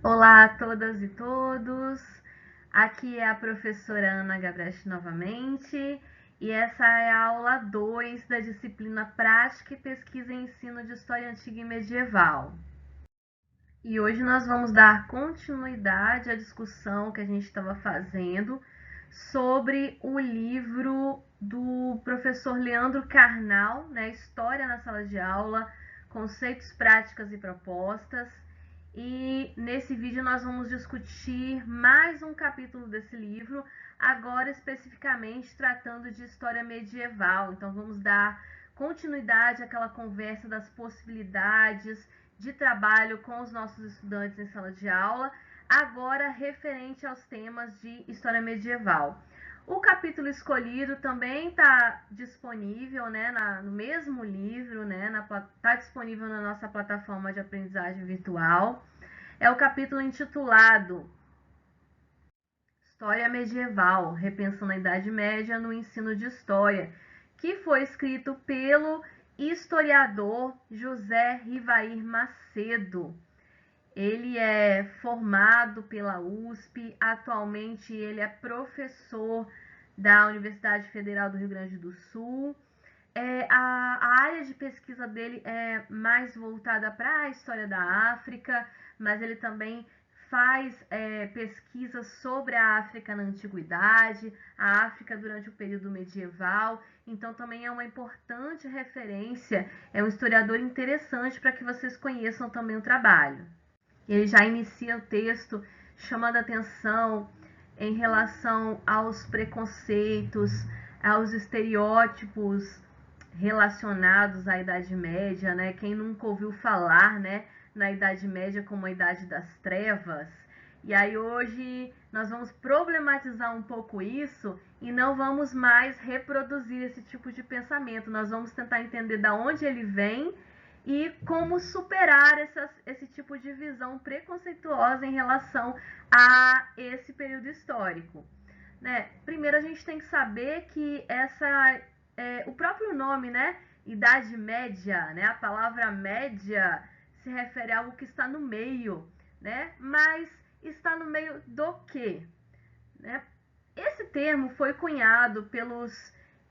Olá a todas e todos, aqui é a professora Ana Gabresch novamente e essa é a aula 2 da disciplina Prática e Pesquisa e Ensino de História Antiga e Medieval. E hoje nós vamos dar continuidade à discussão que a gente estava fazendo sobre o livro do professor Leandro Carnal, né, História na Sala de Aula, Conceitos, Práticas e Propostas. E nesse vídeo nós vamos discutir mais um capítulo desse livro, agora especificamente tratando de história medieval. Então vamos dar continuidade àquela conversa das possibilidades de trabalho com os nossos estudantes em sala de aula, agora referente aos temas de história medieval. O capítulo escolhido também está disponível, né, no mesmo livro, né, está disponível na nossa plataforma de aprendizagem virtual. É o capítulo intitulado História Medieval, repensando a Idade Média no ensino de História, que foi escrito pelo historiador José Rivair Macedo. Ele é formado pela USP, atualmente ele é professor da Universidade Federal do Rio Grande do Sul. A área de pesquisa dele é mais voltada para a história da África, mas ele também faz pesquisas sobre a África na Antiguidade, a África durante o período medieval, então também é uma importante referência, é um historiador interessante para que vocês conheçam também o trabalho. Ele já inicia o texto chamando atenção em relação aos preconceitos, aos estereótipos relacionados à Idade Média, né? Quem nunca ouviu falar, né, na Idade Média como a Idade das Trevas? E aí hoje nós vamos problematizar um pouco isso e não vamos mais reproduzir esse tipo de pensamento. Nós vamos tentar entender de onde ele vem e como superar esse tipo de visão preconceituosa em relação a esse período histórico. Né? Primeiro a gente tem que saber que o próprio nome, né, Idade Média, né, a palavra média se refere a algo que está no meio, né, mas está no meio do quê? Né? Esse termo foi cunhado pelos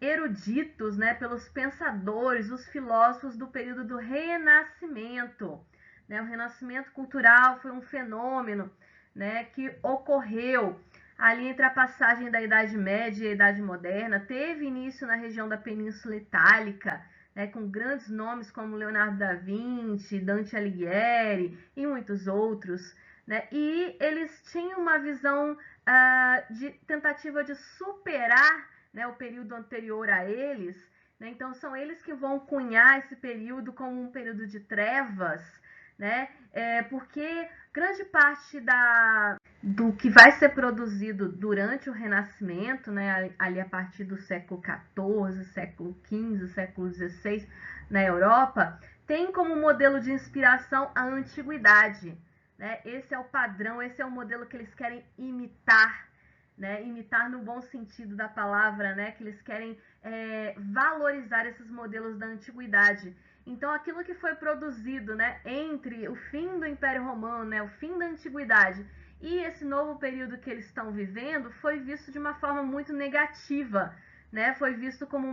eruditos, né, pelos pensadores, os filósofos do período do Renascimento. Né? O Renascimento cultural foi um fenômeno, né, que ocorreu ali entre a passagem da Idade Média e a Idade Moderna, teve início na região da Península Itálica, né, com grandes nomes como Leonardo da Vinci, Dante Alighieri e muitos outros. Né? E eles tinham uma visão de tentativa de superar, né, o período anterior a eles. Né? Então são eles que vão cunhar esse período como um período de trevas, né? Porque grande parte do que vai ser produzido durante o Renascimento, né, ali a partir do século XIV, século XV, século XVI, na Europa, tem como modelo de inspiração a antiguidade. Né? Esse é o padrão, esse é o modelo que eles querem imitar, né? Imitar no bom sentido da palavra, né? Que eles querem valorizar esses modelos da antiguidade. Então, aquilo que foi produzido, né, entre o fim do Império Romano, né, o fim da antiguidade e esse novo período que eles estão vivendo, foi visto de uma forma muito negativa, né? Foi visto como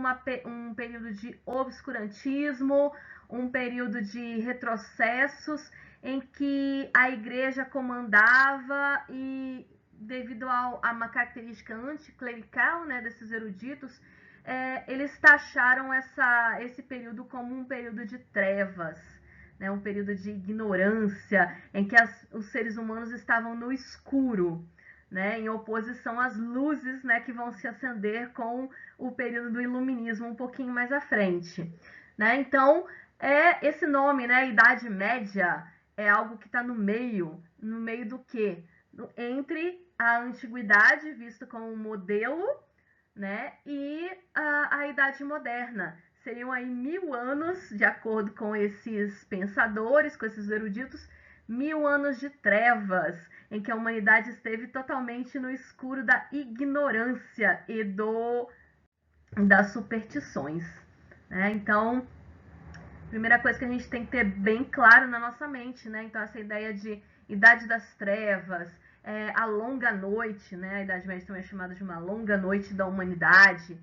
um período de obscurantismo, um período de retrocessos, em que a igreja comandava e, devido a uma característica anticlerical, né, desses eruditos, eles taxaram esse período como um período de trevas, né, um período de ignorância, em que os seres humanos estavam no escuro, né, em oposição às luzes, né, que vão se acender com o período do iluminismo um pouquinho mais à frente. Né? Então, esse nome, né, Idade Média, é algo que está no meio do quê? Entre a antiguidade, vista como um modelo, né, e a Idade Moderna. Seriam aí 1000 anos, de acordo com esses pensadores, com esses eruditos, 1000 anos de trevas, em que a humanidade esteve totalmente no escuro da ignorância e das superstições. Né? Então, primeira coisa que a gente tem que ter bem claro na nossa mente, né? Então, essa ideia de Idade das Trevas, a Longa Noite, né? A Idade Média também é chamada de uma Longa Noite da Humanidade.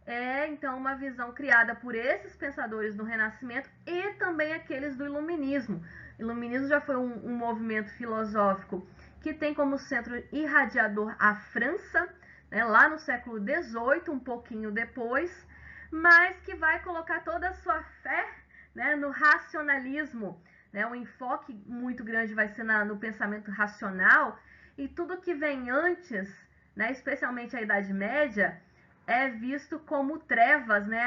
É, então, uma visão criada por esses pensadores do Renascimento e também aqueles do Iluminismo. O Iluminismo já foi um movimento filosófico que tem como centro irradiador a França, né, lá no século XVIII, um pouquinho depois, mas que vai colocar toda a sua fé, né, no racionalismo. Né, um enfoque muito grande vai ser no pensamento racional, e tudo que vem antes, né, especialmente a Idade Média, é visto como trevas, né?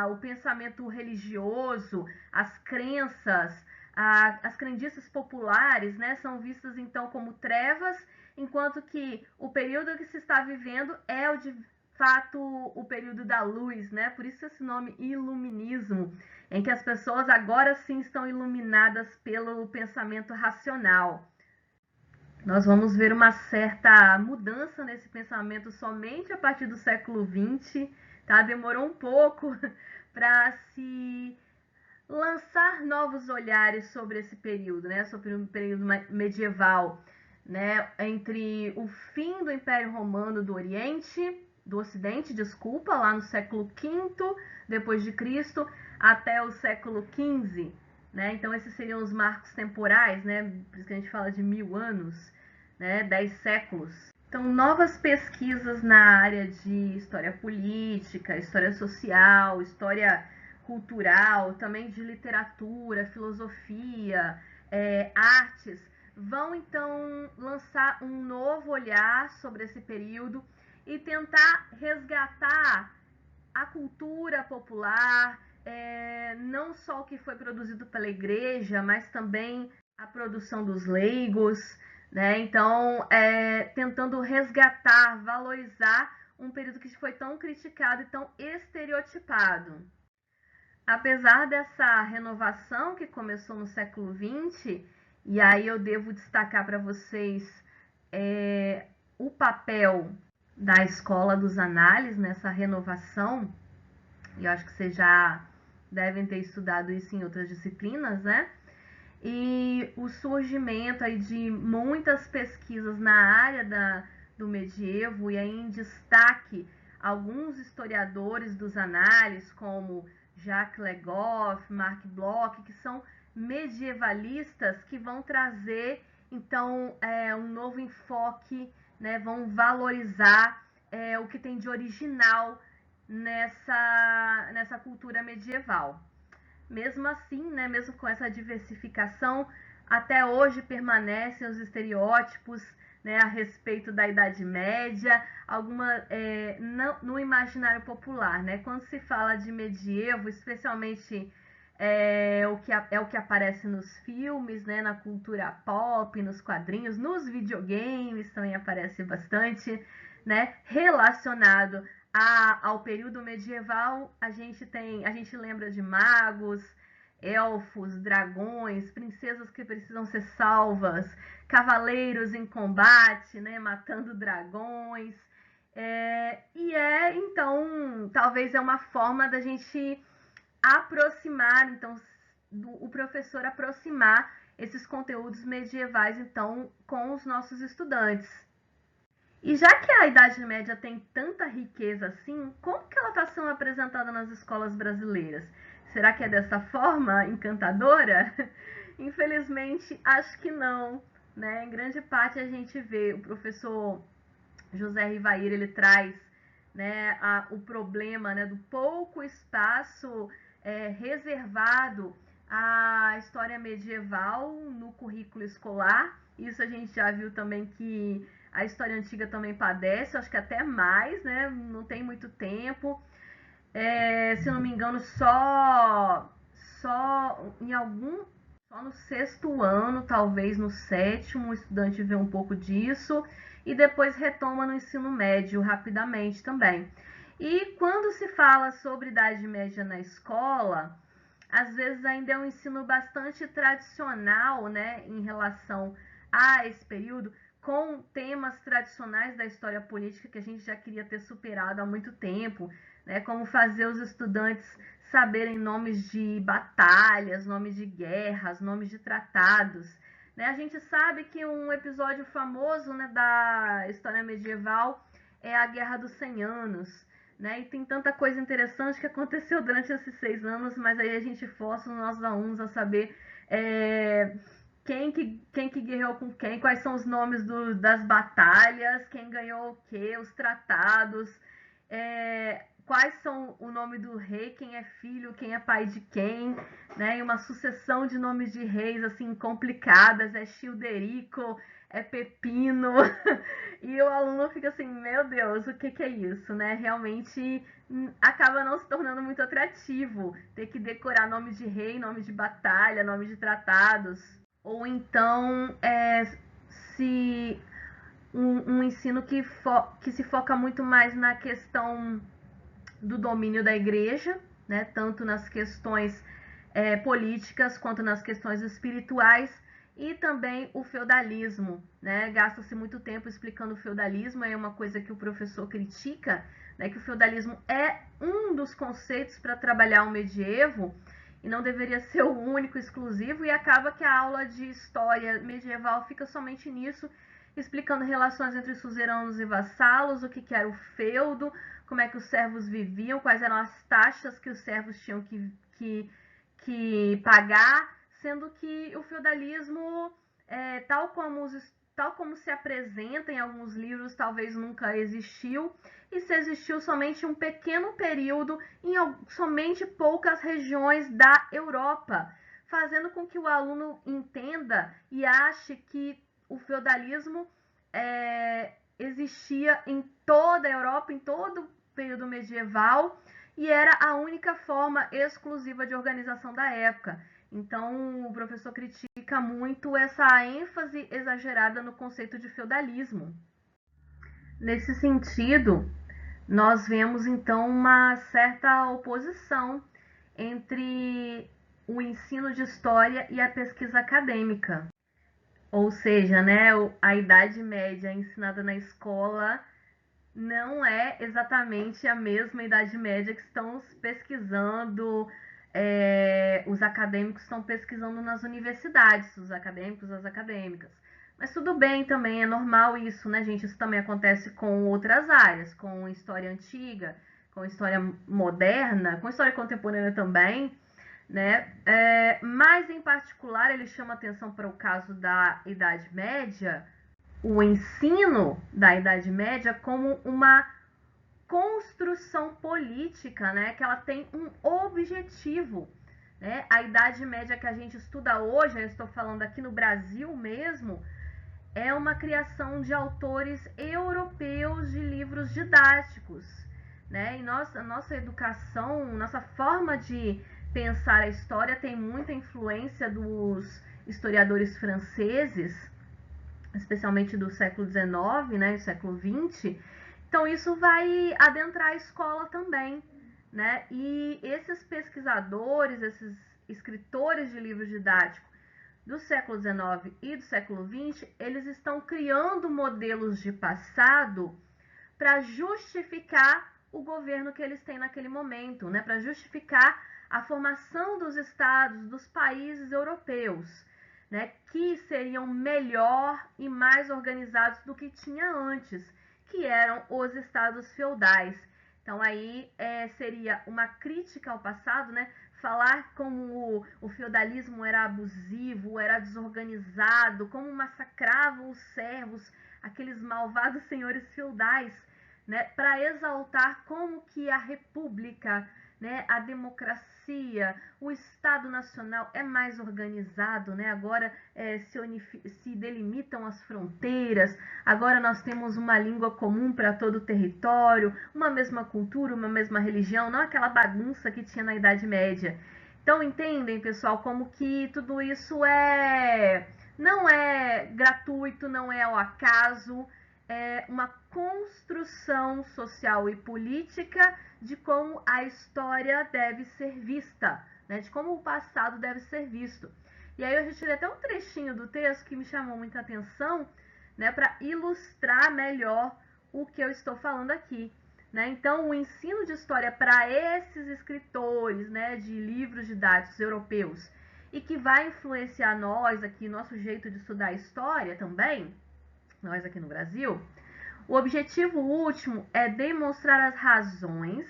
O pensamento religioso, as crenças, as crendices populares, né? São vistas então como trevas, enquanto que o período que se está vivendo é o de fato o período da luz, né? Por isso esse nome iluminismo, em que as pessoas agora sim estão iluminadas pelo pensamento racional. Nós vamos ver uma certa mudança nesse pensamento somente a partir do século XX, tá? Demorou um pouco para se lançar novos olhares sobre esse período, né? Sobre o período medieval, né? Entre o fim do Império Romano do Ocidente, desculpa, lá no século V depois de Cristo, até o século XV, né? Então esses seriam os marcos temporais, né? Por isso que a gente fala de 1000 anos, né? 10 séculos. Então, novas pesquisas na área de história política, história social, história cultural, também de literatura, filosofia, artes, vão então lançar um novo olhar sobre esse período e tentar resgatar a cultura popular, não só o que foi produzido pela igreja, mas também a produção dos leigos, né? Então, tentando resgatar, valorizar um período que foi tão criticado e tão estereotipado. Apesar dessa renovação que começou no século XX, e aí eu devo destacar para vocês o papel da Escola dos Análises nessa renovação, e eu acho que vocês já devem ter estudado isso em outras disciplinas, né? E o surgimento aí de muitas pesquisas na área do medievo, e aí em destaque alguns historiadores dos análises, como Jacques Le Goff, Marc Bloch, que são medievalistas que vão trazer então um novo enfoque, né, vão valorizar o que tem de original nessa cultura medieval. Mesmo assim, né, mesmo com essa diversificação, até hoje permanecem os estereótipos, né, a respeito da Idade Média, no imaginário popular, né? Quando se fala de medievo, especialmente o que aparece nos filmes, né, na cultura pop, nos quadrinhos, nos videogames também aparece bastante, né, relacionado ao período medieval. A gente lembra de magos, elfos, dragões, princesas que precisam ser salvas, cavaleiros em combate, né, matando dragões. Então, talvez é uma forma da gente aproximar, então, o professor aproximar esses conteúdos medievais, então, com os nossos estudantes. E já que a Idade Média tem tanta riqueza assim, como que ela está sendo apresentada nas escolas brasileiras? Será que é dessa forma encantadora? Infelizmente, acho que não. Né? Em grande parte a gente vê o professor José Rivair, ele traz, né, o problema, né, do pouco espaço reservado à história medieval no currículo escolar. Isso a gente já viu também que a história antiga também padece, acho que até mais, né? Não tem muito tempo. Se eu não me engano, só no sexto ano, talvez no sétimo, o estudante vê um pouco disso e depois retoma no ensino médio rapidamente também. E quando se fala sobre Idade Média na escola, às vezes ainda é um ensino bastante tradicional, né, em relação a esse período, com temas tradicionais da história política que a gente já queria ter superado há muito tempo, né, como fazer os estudantes saberem nomes de batalhas, nomes de guerras, nomes de tratados, né? A gente sabe que um episódio famoso, né, da história medieval é a Guerra dos 100 Anos, né? E tem tanta coisa interessante que aconteceu durante esses 6 anos, mas aí a gente força os nossos alunos a saber quem que guerreou com quem, quais são os nomes das batalhas, quem ganhou o quê, os tratados, quais são o nome do rei, quem é filho, quem é pai de quem, né? E uma sucessão de nomes de reis assim complicadas, é Childerico, é Pepino, e o aluno fica assim, meu Deus, o que é isso, né? Realmente acaba não se tornando muito atrativo ter que decorar nome de rei, nome de batalha, nome de tratados, ou então se um ensino que se foca muito mais na questão do domínio da igreja, né, tanto nas questões políticas quanto nas questões espirituais, e também o feudalismo, né? Gasta-se muito tempo explicando o feudalismo, é uma coisa que o professor critica, né, que o feudalismo é um dos conceitos para trabalhar o medievo e não deveria ser o único, exclusivo, e acaba que a aula de história medieval fica somente nisso, explicando relações entre suzeranos e vassalos, o que era o feudo, como é que os servos viviam, quais eram as taxas que os servos tinham que pagar, sendo que o feudalismo, tal como se apresenta em alguns livros, talvez nunca existiu, e se existiu somente um pequeno período em somente poucas regiões da Europa, fazendo com que o aluno entenda e ache que o feudalismo existia em toda a Europa, em todo o período medieval, e era a única forma exclusiva de organização da época. Então, o professor critica muito essa ênfase exagerada no conceito de feudalismo. Nesse sentido, nós vemos então uma certa oposição entre o ensino de história e a pesquisa acadêmica. Ou seja, né, a Idade Média ensinada na escola não é exatamente a mesma Idade Média que estão pesquisando, os acadêmicos estão pesquisando nas universidades, os acadêmicos, as acadêmicas. Mas tudo bem também, é normal isso, né, gente? Isso também acontece com outras áreas, com história antiga, com história moderna, com história contemporânea também, né? Mas em particular ele chama atenção para o caso da Idade Média, o ensino da Idade Média como uma construção política, né? Que ela tem um objetivo, né? A Idade Média que a gente estuda hoje, eu estou falando aqui no Brasil mesmo, é uma criação de autores europeus de livros didáticos, né? E nossa educação, nossa forma de pensar a história tem muita influência dos historiadores franceses, especialmente do século XIX, né, século XX. Então isso vai adentrar a escola também, né? E esses pesquisadores, esses escritores de livros didáticos do século XIX e do século XX, eles estão criando modelos de passado para justificar o governo que eles têm naquele momento, né? Para justificar a formação dos estados, dos países europeus, né? Que seriam melhor e mais organizados do que tinha antes, que eram os estados feudais. Então aí seria uma crítica ao passado, né? Falar como o feudalismo era abusivo, era desorganizado, como massacravam os servos, aqueles malvados senhores feudais, né, para exaltar como que a república, né, a democracia, o Estado Nacional é mais organizado, né? Agora se delimitam as fronteiras, agora nós temos uma língua comum para todo o território, uma mesma cultura, uma mesma religião, não aquela bagunça que tinha na Idade Média. Então entendem, pessoal, como que tudo isso não é gratuito, não é ao acaso, é uma construção social e política de como a história deve ser vista, né? De como o passado deve ser visto. E aí eu retirei até um trechinho do texto que me chamou muita atenção, né, para ilustrar melhor o que eu estou falando aqui, né? Então, o ensino de história para esses escritores, né, de livros didáticos europeus e que vai influenciar nós aqui, nosso jeito de estudar história também, nós aqui no Brasil. O objetivo último é demonstrar as razões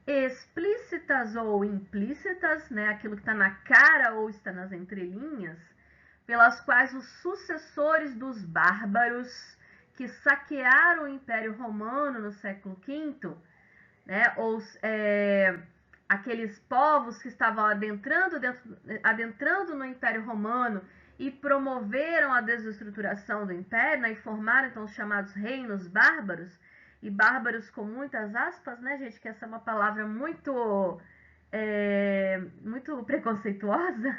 explícitas ou implícitas, né, aquilo que está na cara ou está nas entrelinhas, pelas quais os sucessores dos bárbaros que saquearam o Império Romano no século V, né, aqueles povos que estavam adentrando no Império Romano e promoveram a desestruturação do Império, né, e formaram então os chamados reinos bárbaros, e bárbaros com muitas aspas, né, gente, que essa é uma palavra muito preconceituosa.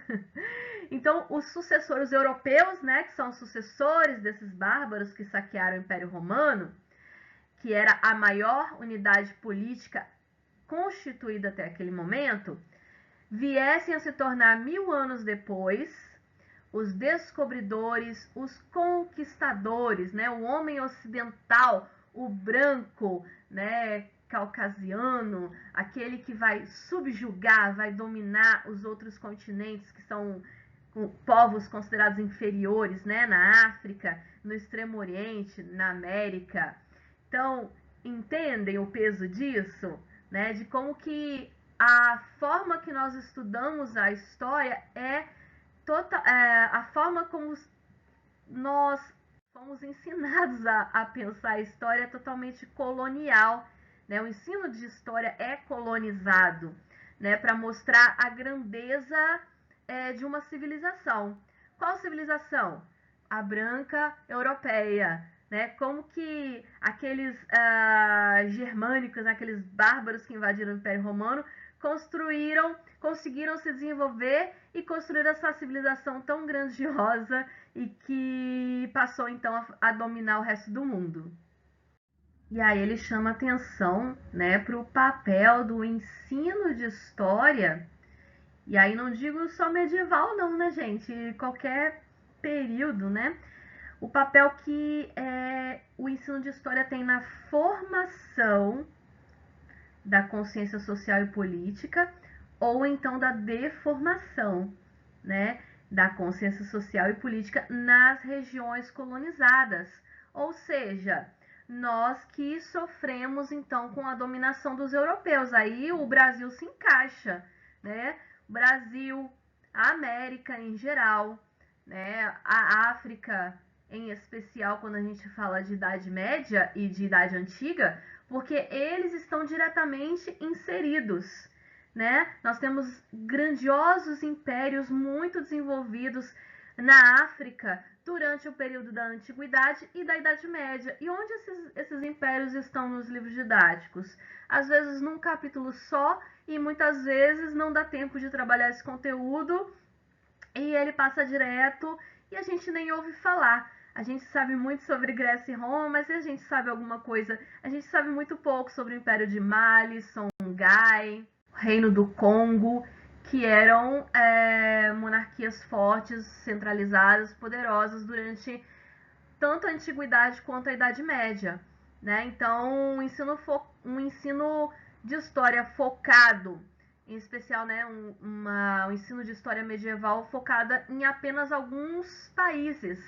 Então, os sucessores europeus, né, que são os sucessores desses bárbaros que saquearam o Império Romano, que era a maior unidade política constituída até aquele momento, viessem a se tornar 1000 anos depois os descobridores, os conquistadores, né, o homem ocidental, o branco, né, caucasiano, aquele que vai subjugar, vai dominar os outros continentes que são povos considerados inferiores, né, na África, no Extremo Oriente, na América. Então, entendem o peso disso, né, de como que a forma que nós estudamos a história a forma como nós fomos ensinados a pensar a história é totalmente colonial, né? O ensino de história é colonizado, né? Para mostrar a grandeza de uma civilização. Qual civilização? A branca europeia, né? Como que aqueles germânicos, aqueles bárbaros que invadiram o Império Romano, conseguiram se desenvolver e construir essa civilização tão grandiosa e que passou então a dominar o resto do mundo. E aí ele chama atenção, né, para o papel do ensino de história, e aí não digo só medieval não, né, gente, qualquer período, né, o papel que o ensino de história tem na formação da consciência social e política, ou então da deformação, né, da consciência social e política nas regiões colonizadas. Ou seja, nós que sofremos então com a dominação dos europeus. Aí o Brasil se encaixa, né? O Brasil, a América em geral, né? A África em especial quando a gente fala de Idade Média e de Idade Antiga, porque eles estão diretamente inseridos, né? Nós temos grandiosos impérios muito desenvolvidos na África durante o período da Antiguidade e da Idade Média. E onde esses impérios estão nos livros didáticos? Às vezes num capítulo só, e muitas vezes não dá tempo de trabalhar esse conteúdo e ele passa direto e a gente nem ouve falar. A gente sabe muito sobre Grécia e Roma, mas a gente sabe alguma coisa. A gente sabe muito pouco sobre o Império de Mali, Songhai, o Reino do Congo, que eram monarquias fortes, centralizadas, poderosas durante tanto a Antiguidade quanto a Idade Média, né? Então, um ensino de história focado, em especial, né, um ensino de história medieval focada em apenas alguns países,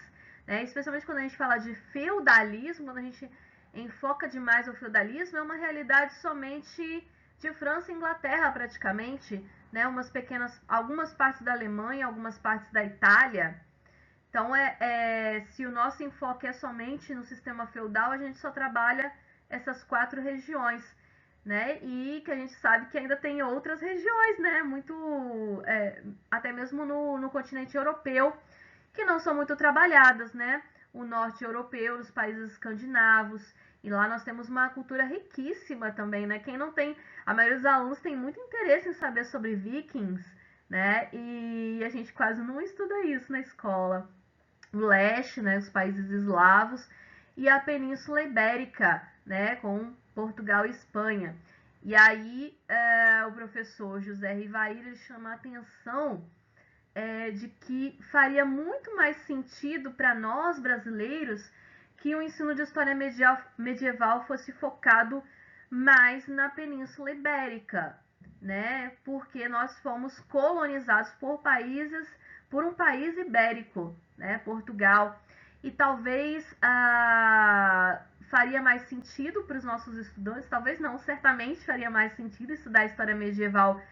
né? Especialmente quando a gente fala de feudalismo, quando a gente enfoca demais o feudalismo, é uma realidade somente de França e Inglaterra praticamente, né? Algumas partes da Alemanha, algumas partes da Itália. Então, se o nosso enfoque é somente no sistema feudal, a gente só trabalha essas 4 regiões, né? E que a gente sabe que ainda tem outras regiões, né? Até mesmo no continente europeu, que não são muito trabalhadas, né? O norte europeu, os países escandinavos, e lá nós temos uma cultura riquíssima também, né? A maioria dos alunos tem muito interesse em saber sobre vikings, né? E a gente quase não estuda isso na escola. O leste, né? Os países eslavos e a Península Ibérica, né? Com Portugal e Espanha. E aí o professor José Rivair ele chama a atenção de que faria muito mais sentido para nós brasileiros que o ensino de história medieval fosse focado mais na Península Ibérica, né? Porque nós fomos colonizados por um país ibérico, né? Portugal. E talvez faria mais sentido para os nossos estudantes, talvez não, certamente faria mais sentido estudar a história medieval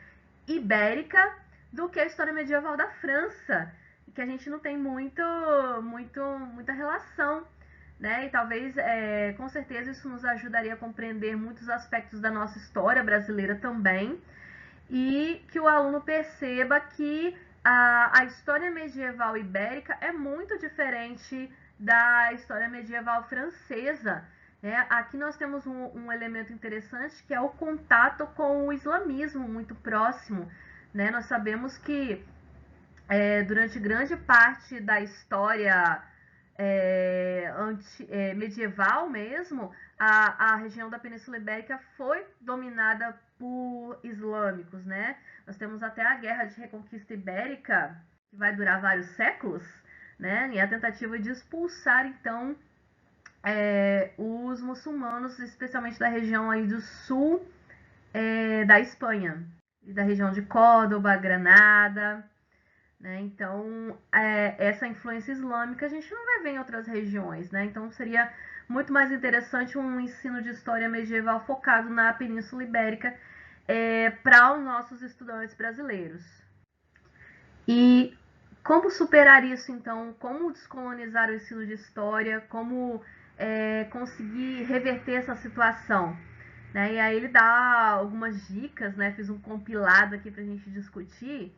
ibérica do que a história medieval da França, que a gente não tem muita relação, né? E talvez, com certeza, isso nos ajudaria a compreender muitos aspectos da nossa história brasileira também, e que o aluno perceba que a história medieval ibérica é muito diferente da história medieval francesa. Né? Aqui nós temos um elemento interessante, que é o contato com o islamismo muito próximo. Né? Nós sabemos que durante grande parte da história medieval mesmo, a região da Península Ibérica foi dominada por islâmicos, né? Nós temos até a Guerra de Reconquista Ibérica, que vai durar vários séculos, né? E a tentativa de expulsar, então, os muçulmanos, especialmente da região aí do sul da Espanha, e da região de Córdoba, Granada, né? Então, essa influência islâmica a gente não vai ver em outras regiões, né? Então, seria muito mais interessante um ensino de história medieval focado na Península Ibérica para os nossos estudantes brasileiros. E como superar isso, então? Como descolonizar o ensino de história? Como conseguir reverter essa situação? Né? E aí ele dá algumas dicas, né? Fiz um compilado aqui para a gente discutir.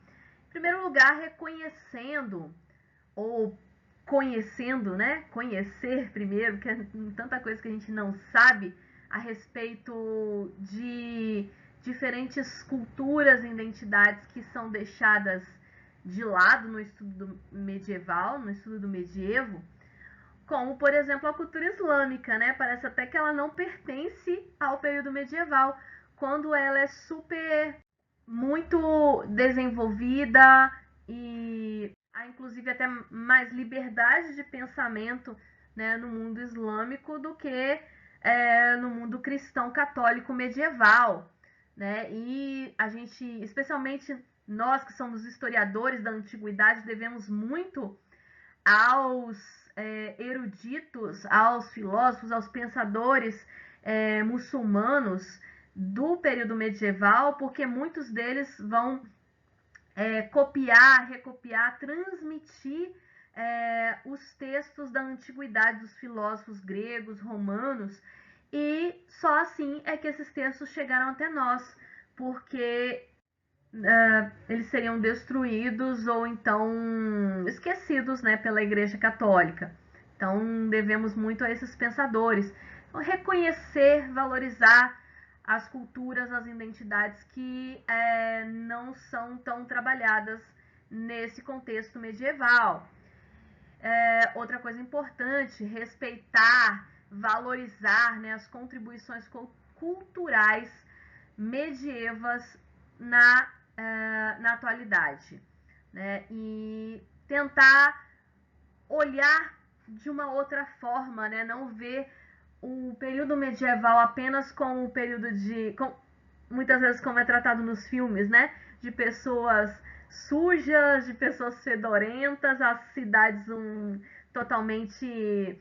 Em primeiro lugar, reconhecendo ou conhecendo, né? Conhecer primeiro, porque é tanta coisa que a gente não sabe a respeito de diferentes culturas e identidades que são deixadas de lado no estudo medieval, no estudo do medievo, como, por exemplo, a cultura islâmica, né? Parece até que ela não pertence ao período medieval, quando ela é muito desenvolvida e há inclusive até mais liberdade de pensamento, né, no mundo islâmico do que no mundo cristão católico medieval, né? E a gente, especialmente nós que somos historiadores da antiguidade, devemos muito aos eruditos, aos filósofos, aos pensadores muçulmanos do período medieval, porque muitos deles vão copiar, recopiar, transmitir os textos da antiguidade dos filósofos gregos, romanos, e só assim é que esses textos chegaram até nós, porque eles seriam destruídos ou então esquecidos, né, pela Igreja Católica. Então devemos muito a esses pensadores. Então, reconhecer, valorizar as culturas, as identidades que não são tão trabalhadas nesse contexto medieval. Outra coisa importante, respeitar, valorizar, né, as contribuições culturais medievas na atualidade, né? E tentar olhar de uma outra forma, né? Não ver o período medieval apenas como o período muitas vezes como é tratado nos filmes, né? De pessoas sujas, de pessoas fedorentas, as cidades totalmente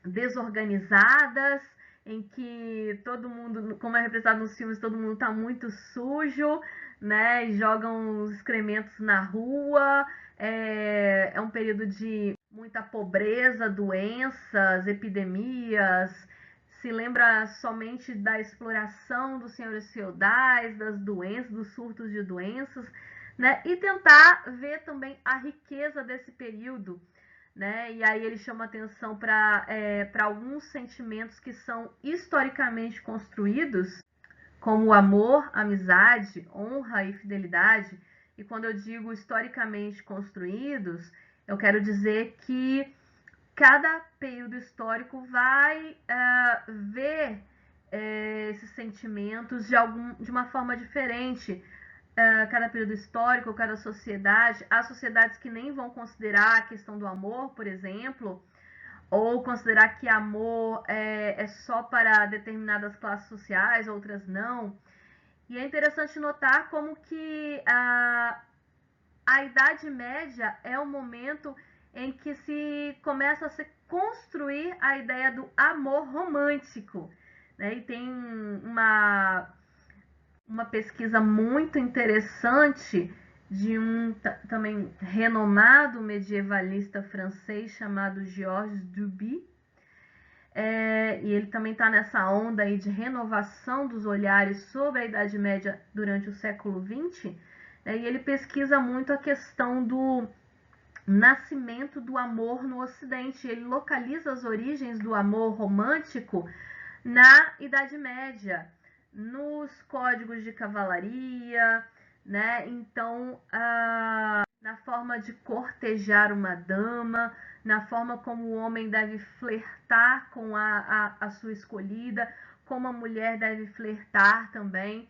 desorganizadas, em que todo mundo, como é representado nos filmes, todo mundo está muito sujo, né? E jogam os excrementos na rua. É um período de muita pobreza, doenças, epidemias. Se lembra somente da exploração dos senhores feudais, das doenças, dos surtos de doenças, né? E tentar ver também a riqueza desse período, né? E aí ele chama atenção para alguns sentimentos que são historicamente construídos, como o amor, amizade, honra e fidelidade. E quando eu digo historicamente construídos, eu quero dizer que cada período histórico vai ver esses sentimentos de uma forma diferente. Cada período histórico, cada sociedade. Há sociedades que nem vão considerar a questão do amor, por exemplo, ou considerar que amor é só para determinadas classes sociais, outras não. E é interessante notar como que a Idade Média é o momento em que se começa a se construir a ideia do amor romântico, né? E tem uma pesquisa muito interessante de um também renomado medievalista francês chamado Georges Duby. E ele também está nessa onda aí de renovação dos olhares sobre a Idade Média durante o século XX, né? E ele pesquisa muito a questão do nascimento do amor no Ocidente. Ele localiza as origens do amor romântico na Idade Média, nos códigos de cavalaria, né? Então, na forma de cortejar uma dama, na forma como o homem deve flertar com a sua escolhida, como a mulher deve flertar também.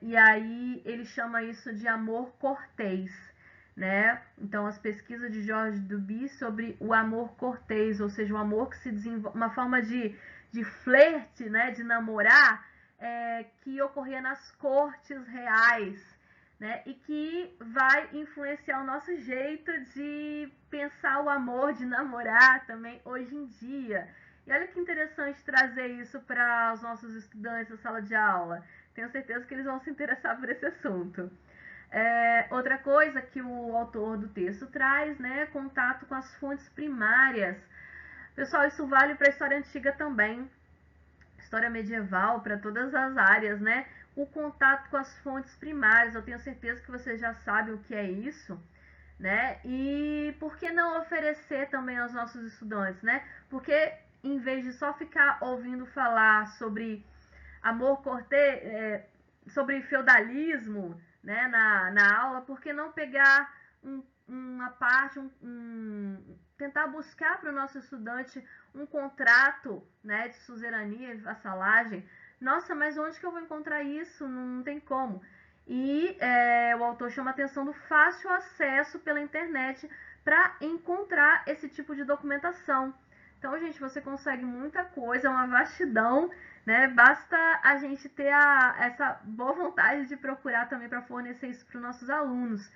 E aí ele chama isso de amor cortês, né? Então as pesquisas de Georges Duby sobre o amor cortês, ou seja, o amor que se desenvolve, uma forma de flerte, né, de namorar, que ocorria nas cortes reais, né, e que vai influenciar o nosso jeito de pensar o amor, de namorar também hoje em dia. E olha que interessante trazer isso para os nossos estudantes da sala de aula. Tenho certeza que eles vão se interessar por esse assunto. Outra coisa que o autor do texto traz, né, é contato com as fontes primárias. Pessoal, isso vale para a história antiga também, história medieval, para todas as áreas, né? O contato com as fontes primárias, eu tenho certeza que vocês já sabem o que é isso, né? E por que não oferecer também aos nossos estudantes, né? Porque em vez de só ficar ouvindo falar sobre amor cortês, sobre feudalismo, né, na aula, por que não pegar uma parte, tentar buscar para o nosso estudante um contrato, né, de suzerania e vassalagem? Nossa, mas onde que eu vou encontrar isso? Não tem como. E o autor chama a atenção do fácil acesso pela internet para encontrar esse tipo de documentação. Então, gente, você consegue muita coisa, uma vastidão, né? Basta a gente ter essa boa vontade de procurar também para fornecer isso para os nossos alunos.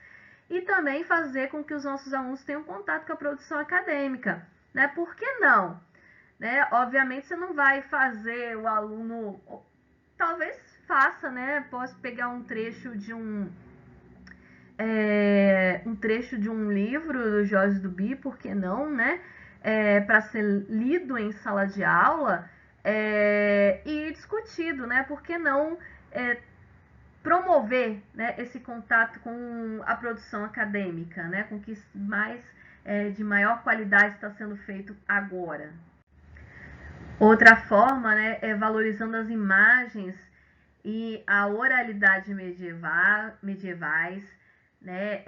E também fazer com que os nossos alunos tenham contato com a produção acadêmica, né? Por que não? Né? Obviamente você não vai fazer o aluno, talvez faça, né? Posso pegar um trecho de um livro do Jorge Duby, por que não, né? Para ser lido em sala de aula e discutido, né? Por que não promover, né, esse contato com a produção acadêmica, né? Com o que mais de maior qualidade está sendo feito agora. Outra forma, né, é valorizando as imagens e a oralidade medievais, né?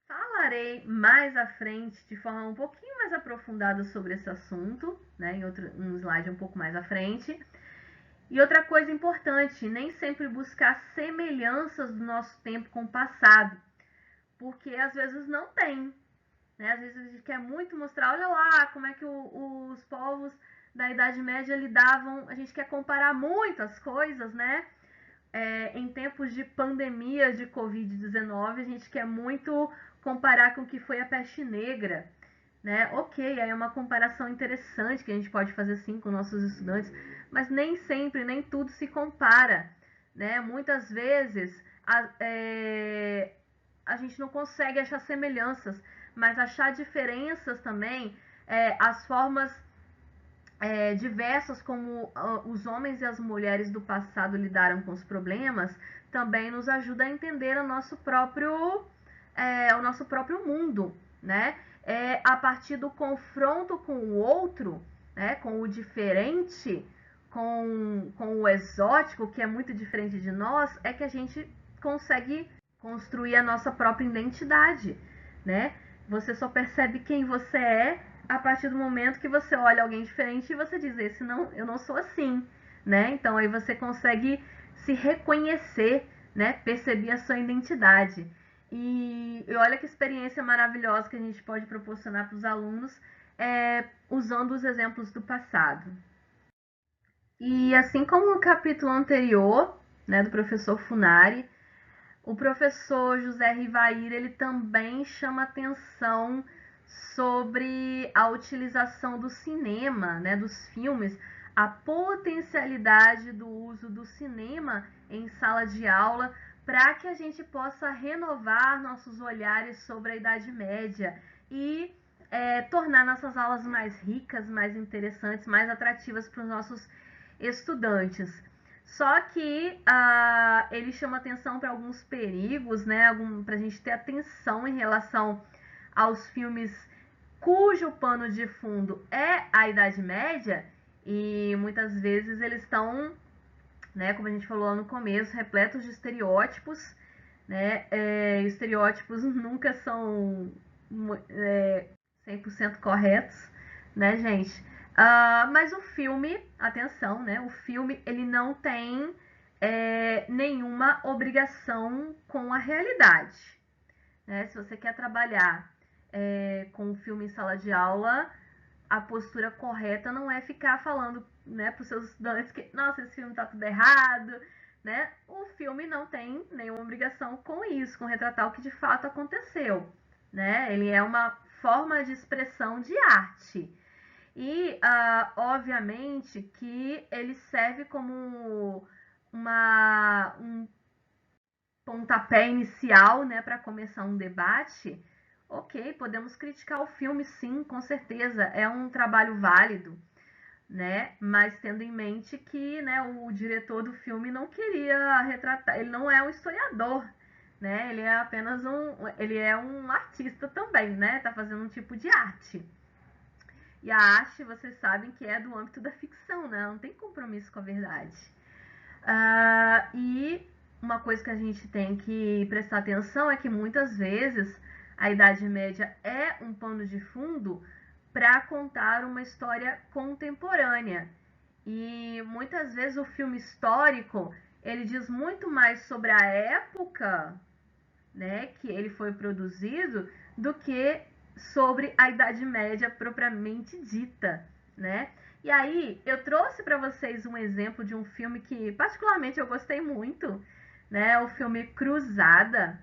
Falarei mais à frente, de forma um pouquinho mais aprofundada sobre esse assunto, né, em um slide um pouco mais à frente. E outra coisa importante, nem sempre buscar semelhanças do nosso tempo com o passado, porque às vezes não tem, né? Às vezes a gente quer muito mostrar, olha lá como é que os povos da Idade Média lidavam, a gente quer comparar muitas coisas, né? Em tempos de pandemia de Covid-19, a gente quer muito comparar com o que foi a peste negra, né? Ok, aí é uma comparação interessante que a gente pode fazer sim com nossos estudantes, mas nem sempre, nem tudo se compara, né? Muitas vezes a gente não consegue achar semelhanças, mas achar diferenças também, as formas diversas como os homens e as mulheres do passado lidaram com os problemas, também nos ajuda a entender o nosso próprio mundo, né? A partir do confronto com o outro, né? Com o diferente, com o exótico, que é muito diferente de nós, é que a gente consegue construir a nossa própria identidade, né? Você só percebe quem você é a partir do momento que você olha alguém diferente e você diz, esse não, eu não sou assim, né? Então aí você consegue se reconhecer, né? Perceber a sua identidade. E olha que experiência maravilhosa que a gente pode proporcionar para os alunos usando os exemplos do passado. E assim como no capítulo anterior, né, do professor Funari, o professor José Rivair, ele também chama atenção sobre a utilização do cinema, né, dos filmes, a potencialidade do uso do cinema em sala de aula para que a gente possa renovar nossos olhares sobre a Idade Média e tornar nossas aulas mais ricas, mais interessantes, mais atrativas para os nossos estudantes. Só que ele chama atenção para alguns perigos, né? Para a gente ter atenção em relação aos filmes cujo pano de fundo é a Idade Média, e muitas vezes eles estão, né, como a gente falou lá no começo, repletos de estereótipos, né? Estereótipos nunca são 100% corretos, né, gente? Mas o filme, atenção, né? O filme ele não tem nenhuma obrigação com a realidade, né? Se você quer trabalhar com o filme em sala de aula, a postura correta não é ficar falando, né, para os seus estudantes que, nossa, esse filme tá tudo errado, né? O filme não tem nenhuma obrigação com isso, com retratar o que de fato aconteceu, né? Ele é uma forma de expressão de arte. E, obviamente, que ele serve como um pontapé inicial, né, para começar um debate. Ok, podemos criticar o filme, sim, com certeza, é um trabalho válido, né? Mas tendo em mente que, né, o diretor do filme não queria retratar, ele não é um historiador, né? Ele é apenas ele é um artista também, né? Tá fazendo um tipo de arte. E a arte, vocês sabem que é do âmbito da ficção, né? Não tem compromisso com a verdade. E uma coisa que a gente tem que prestar atenção é que muitas vezes a Idade Média é um pano de fundo para contar uma história contemporânea. E muitas vezes o filme histórico ele diz muito mais sobre a época, né, que ele foi produzido do que sobre a Idade Média propriamente dita, né? E aí eu trouxe para vocês um exemplo de um filme que particularmente eu gostei muito, né? O filme Cruzada.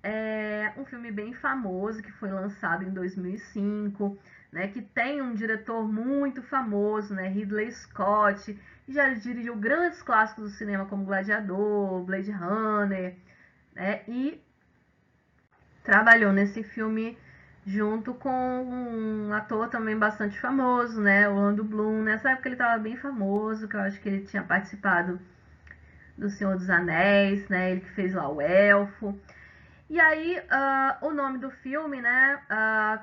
É um filme bem famoso que foi lançado em 2005, né? Que tem um diretor muito famoso, né? Ridley Scott, que já dirigiu grandes clássicos do cinema como Gladiador, Blade Runner, né? E trabalhou nesse filme junto com um ator também bastante famoso, né, o Orlando Bloom. Nessa época ele estava bem famoso, que eu acho que ele tinha participado do Senhor dos Anéis, né, ele que fez lá o Elfo. E aí, o nome do filme, né,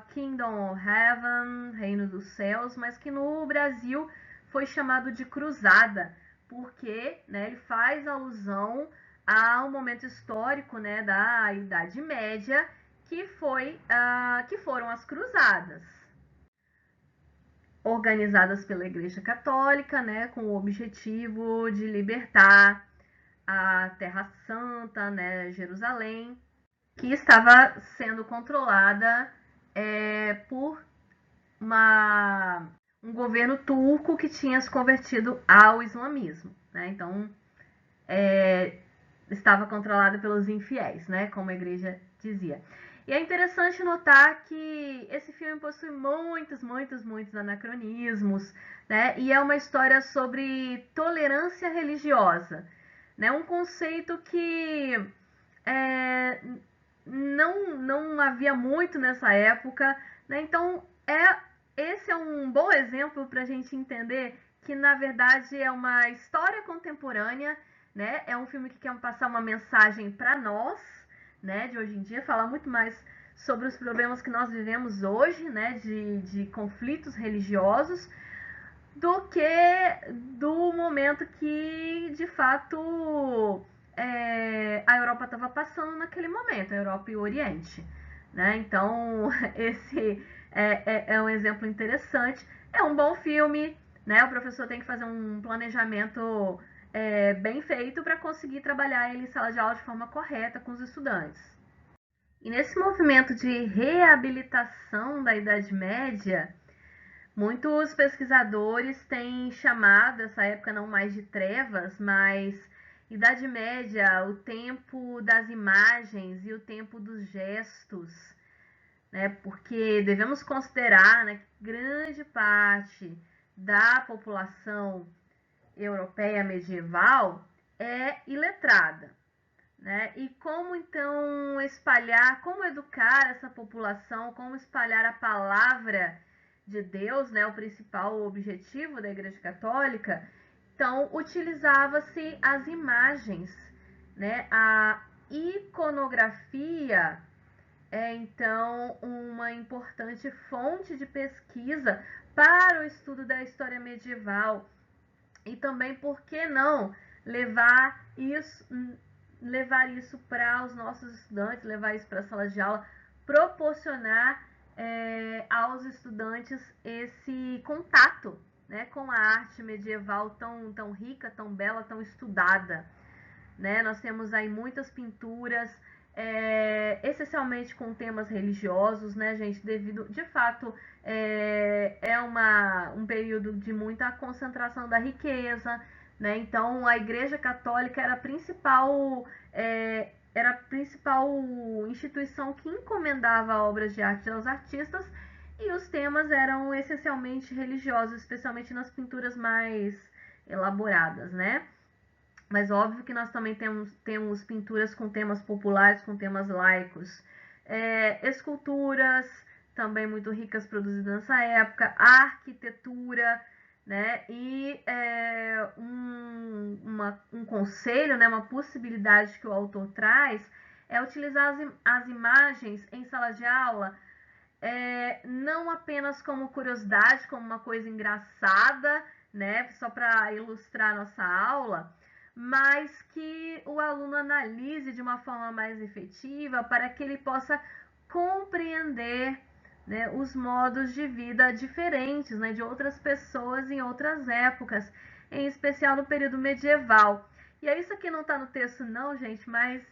Kingdom of Heaven, Reino dos Céus, mas que no Brasil foi chamado de Cruzada, porque, né, ele faz alusão a um momento histórico, né, da Idade Média, que foram as Cruzadas, organizadas pela Igreja Católica, né, com o objetivo de libertar a Terra Santa, né, Jerusalém, que estava sendo controlada por um governo turco que tinha se convertido ao islamismo, né? Então, estava controlada pelos infiéis, né? Como a igreja dizia. E é interessante notar que esse filme possui muitos anacronismos, né? E é uma história sobre tolerância religiosa, né? Um conceito que não havia muito nessa época, né? Então, esse é um bom exemplo para a gente entender que, na verdade, é uma história contemporânea, né? É um filme que quer passar uma mensagem para nós, né? De hoje em dia, falar muito mais sobre os problemas que nós vivemos hoje, né? De conflitos religiosos, do que do momento que, de fato, a Europa estava passando naquele momento, a Europa e o Oriente, né? Então, esse é um exemplo interessante. É um bom filme, né? O professor tem que fazer um planejamento bem feito para conseguir trabalhar ele em sala de aula de forma correta com os estudantes. E nesse movimento de reabilitação da Idade Média, Muitos pesquisadores têm chamado essa época não mais de trevas, mas Idade Média, o tempo das imagens e o tempo dos gestos, né? Porque devemos considerar, né, que grande parte da população europeia medieval é iletrada, né? E como então espalhar, como educar essa população, como espalhar a palavra de Deus, né? O principal objetivo da Igreja Católica. Então, utilizava-se as imagens, né? A iconografia é então uma importante fonte de pesquisa para o estudo da história medieval e também, por que não, levar isso, levar isso para os nossos estudantes, levar isso para a sala de aula, proporcionar aos estudantes esse contato, né, com a arte medieval tão rica, tão bela, tão estudada. Né? Nós temos aí muitas pinturas, essencialmente com temas religiosos, né, gente? Devido, de fato, um período de muita concentração da riqueza, né? Então, a Igreja Católica era a principal instituição que encomendava obras de arte aos artistas e os temas eram essencialmente religiosos, especialmente nas pinturas mais elaboradas, né? Mas óbvio que nós também temos pinturas com temas populares, com temas laicos. Esculturas também muito ricas produzidas nessa época, arquitetura, né? E um conselho, né? Uma possibilidade que o autor traz é utilizar as imagens em sala de aula não apenas como curiosidade, como uma coisa engraçada, né? Só para ilustrar nossa aula, mas que o aluno analise de uma forma mais efetiva para que ele possa compreender, né, os modos de vida diferentes, né, de outras pessoas em outras épocas, em especial no período medieval. E é isso aqui não está no texto não, gente, mas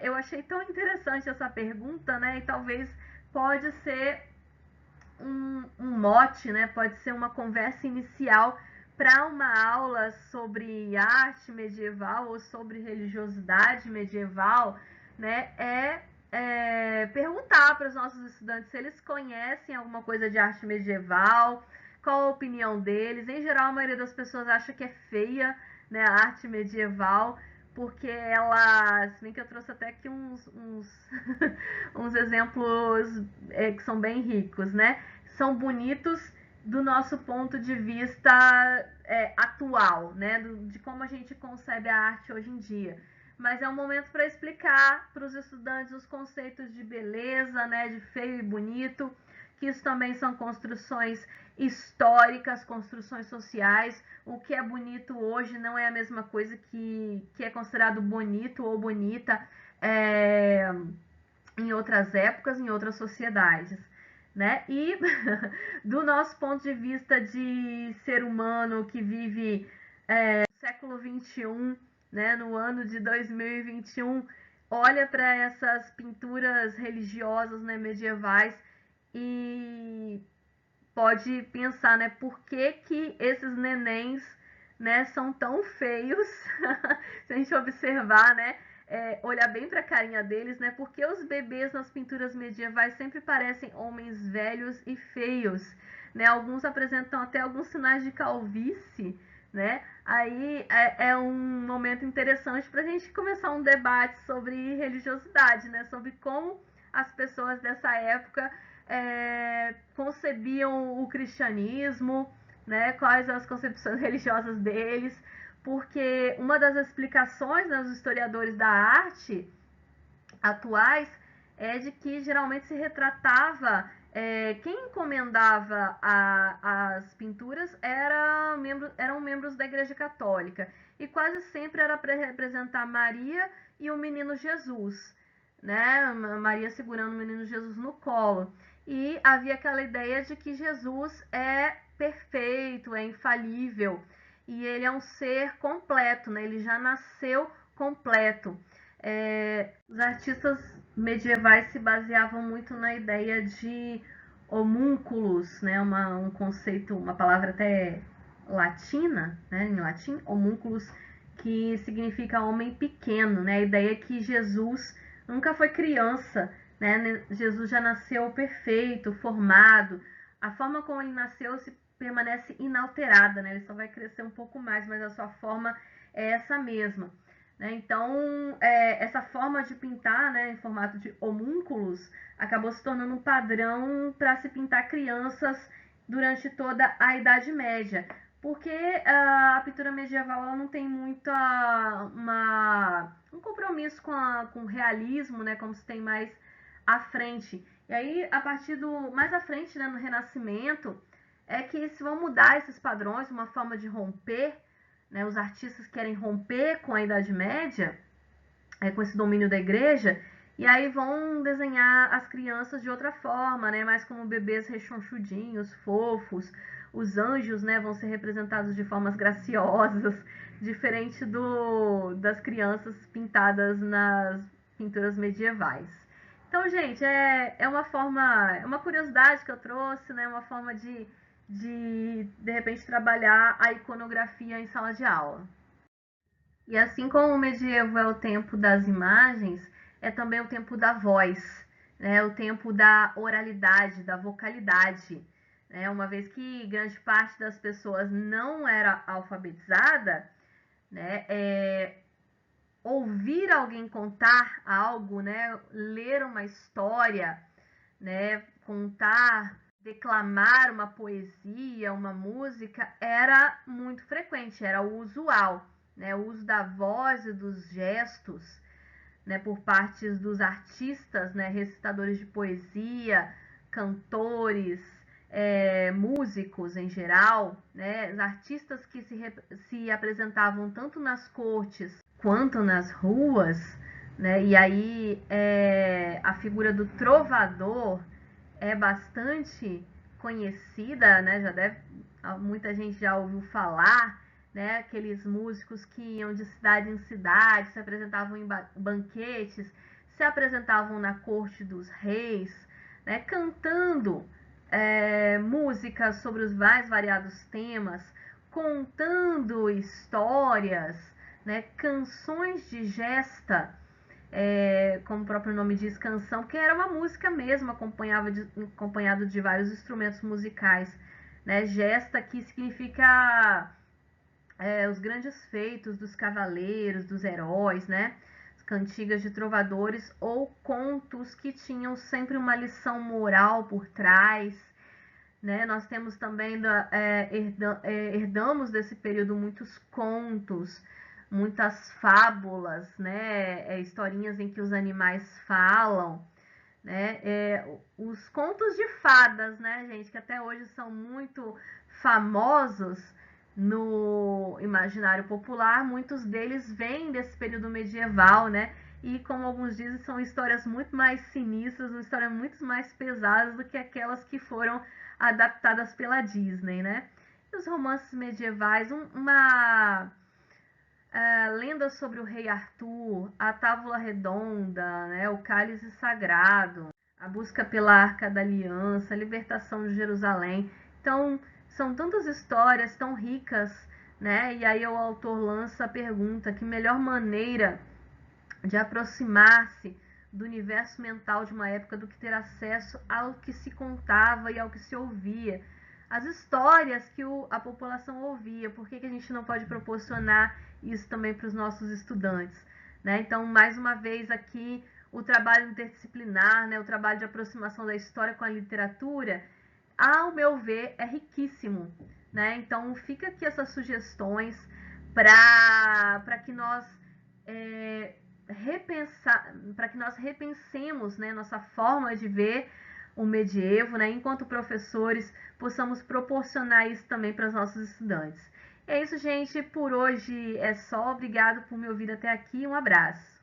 eu achei tão interessante essa pergunta, né, e talvez pode ser um mote, né, pode ser uma conversa inicial para uma aula sobre arte medieval ou sobre religiosidade medieval, né, perguntar para os nossos estudantes se eles conhecem alguma coisa de arte medieval, qual a opinião deles. Em geral, a maioria das pessoas acha que é feia, né, a arte medieval, porque ela, se bem que eu trouxe até aqui uns exemplos que são bem ricos, né? São bonitos do nosso ponto de vista atual, né? De como a gente concebe a arte hoje em dia. Mas é um momento para explicar para os estudantes os conceitos de beleza, né? De feio e bonito, que isso também são construções históricas, construções sociais. O que é bonito hoje não é a mesma coisa que é considerado bonito ou bonita em outras épocas, em outras sociedades. Né? E do nosso ponto de vista de ser humano que vive no século XXI, né, no ano de 2021, olha para essas pinturas religiosas, né, medievais e pode pensar, né, por que que esses nenéns, né, são tão feios, se a gente observar, né, olhar bem para a carinha deles, né, porque os bebês nas pinturas medievais sempre parecem homens velhos e feios, né, alguns apresentam até alguns sinais de calvície, né, aí é um momento interessante para a gente começar um debate sobre religiosidade, né, sobre como as pessoas dessa época concebiam o cristianismo, né, quais as concepções religiosas deles, porque uma das explicações dos historiadores da arte atuais é de que geralmente se retratava quem encomendava as pinturas eram membros da Igreja Católica e quase sempre era para representar Maria e o menino Jesus, né? Maria segurando o menino Jesus no colo. E havia aquela ideia de que Jesus é perfeito, é infalível e ele é um ser completo, né? Ele já nasceu completo. Os artistas medievais se baseavam muito na ideia de homúnculos, né, um conceito, uma palavra até latina, né, em latim, homúnculos, que significa homem pequeno, né, a ideia é que Jesus nunca foi criança, né, Jesus já nasceu perfeito, formado, a forma como ele nasceu se permanece inalterada, né, ele só vai crescer um pouco mais, mas a sua forma é essa mesma. Né? Então, essa forma de pintar, né, em formato de homúnculos, acabou se tornando um padrão para se pintar crianças durante toda a Idade Média. Porque a pintura medieval ela não tem muito um compromisso com o realismo, né, como se tem mais à frente. E aí, a partir do mais à frente, né, no Renascimento, é que se vão mudar esses padrões, uma forma de romper, né, os artistas querem romper com a Idade Média, com esse domínio da igreja, e aí vão desenhar as crianças de outra forma, né, mais como bebês rechonchudinhos, fofos. Os anjos, né, vão ser representados de formas graciosas, diferente das crianças pintadas nas pinturas medievais. Então, gente, é uma forma, é uma curiosidade que eu trouxe, né, uma forma de repente, trabalhar a iconografia em sala de aula. E assim como o medievo é o tempo das imagens, é também o tempo da voz, né? O tempo da oralidade, da vocalidade. Né? Uma vez que grande parte das pessoas não era alfabetizada, né? Ouvir alguém contar algo, né? Ler uma história, né? Contar, declamar uma poesia, uma música, era muito frequente, era o usual, né? O uso da voz e dos gestos, né? Por parte dos artistas, né? Recitadores de poesia, cantores, músicos em geral, né? Os artistas que se apresentavam tanto nas cortes quanto nas ruas, né? E aí a figura do trovador é bastante conhecida, né? Muita gente já ouviu falar, né? Aqueles músicos que iam de cidade em cidade, se apresentavam em banquetes, se apresentavam na corte dos reis, né? Cantando músicas sobre os mais variados temas, contando histórias, né? Canções de gesta, como o próprio nome diz, canção, que era uma música mesmo, acompanhado de vários instrumentos musicais. Né? Gesta, que significa os grandes feitos dos cavaleiros, dos heróis, né? Cantigas de trovadores ou contos que tinham sempre uma lição moral por trás. Né? Nós temos também, herdamos desse período muitos contos, muitas fábulas, né? Historinhas em que os animais falam, né? Os contos de fadas, né, gente, que até hoje são muito famosos no imaginário popular, muitos deles vêm desse período medieval, né? E como alguns dizem, são histórias muito mais sinistras, histórias muito mais pesadas do que aquelas que foram adaptadas pela Disney, né? E os romances medievais, uma lenda sobre o rei Arthur, a Távola Redonda, né, o Cálice Sagrado, a busca pela Arca da Aliança, a libertação de Jerusalém. Então, são tantas histórias tão ricas, né? E aí o autor lança a pergunta: que melhor maneira de aproximar-se do universo mental de uma época do que ter acesso ao que se contava e ao que se ouvia, as histórias que a população ouvia. Por que a gente não pode proporcionar isso também para os nossos estudantes? Né? Então, mais uma vez aqui, o trabalho interdisciplinar, né, o trabalho de aproximação da história com a literatura, ao meu ver, é riquíssimo. Né? Então, fica aqui essas sugestões para que nós para que nós repensemos, né, nossa forma de ver o medievo, né, enquanto professores, possamos proporcionar isso também para os nossos estudantes. É isso, gente. Por hoje é só. Obrigado por me ouvir até aqui. Um abraço.